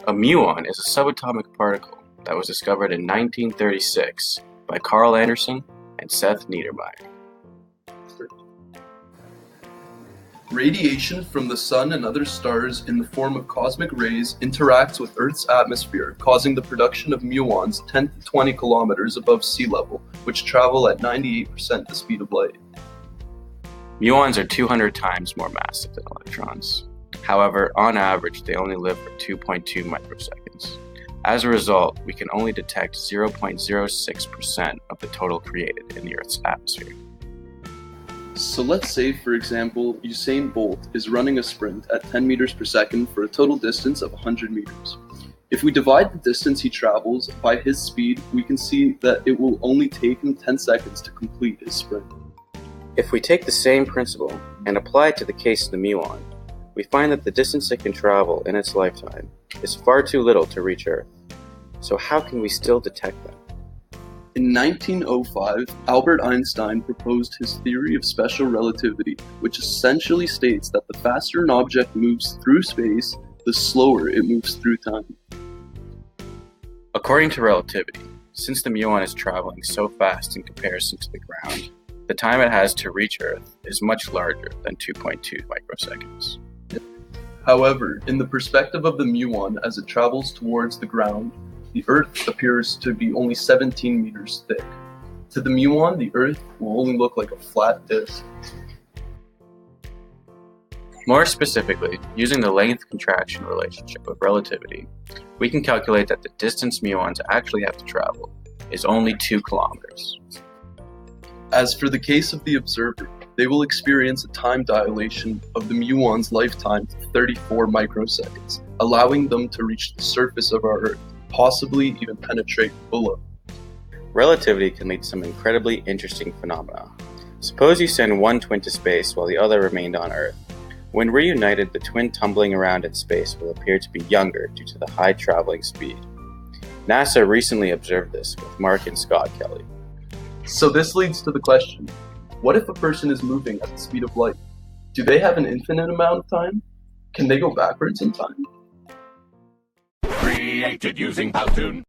A muon is a subatomic particle that was discovered in 1936 by Carl Anderson and Seth Niedermeyer. Radiation from the Sun and other stars in the form of cosmic rays interacts with Earth's atmosphere, causing the production of muons 10 to 20 kilometers above sea level, which travel at 98% the speed of light. Muons are 200 times more massive than electrons. However, on average, they only live for 2.2 microseconds. As a result, we can only detect 0.06% of the total created in the Earth's atmosphere. So let's say, for example, Usain Bolt is running a sprint at 10 meters per second for a total distance of 100 meters. If we divide the distance he travels by his speed, we can see that it will only take him 10 seconds to complete his sprint. If we take the same principle and apply it to the case of the muon, we find that the distance it can travel in its lifetime is far too little to reach Earth. So how can we still detect them? In 1905, Albert Einstein proposed his theory of special relativity, which essentially states that the faster an object moves through space, the slower it moves through time. According to relativity, since the muon is traveling so fast in comparison to the ground, the time it has to reach Earth is much larger than 2.2 microseconds. However, in the perspective of the muon as it travels towards the ground, the Earth appears to be only 17 meters thick. To the muon, the Earth will only look like a flat disk. More specifically, using the length contraction relationship of relativity, we can calculate that the distance muons actually have to travel is only 2 kilometers. As for the case of the observer, they will experience a time dilation of the muon's lifetime to 34 microseconds, allowing them to reach the surface of our Earth, possibly even penetrate below. Relativity can lead to some incredibly interesting phenomena. Suppose you send one twin to space while the other remained on Earth. When reunited, the twin tumbling around in space will appear to be younger due to the high traveling speed. NASA recently observed this with Mark and Scott Kelly. So this leads to the question, what if a person is moving at the speed of light? Do they have an infinite amount of time? Can they go backwards in time? Created using Powtoon.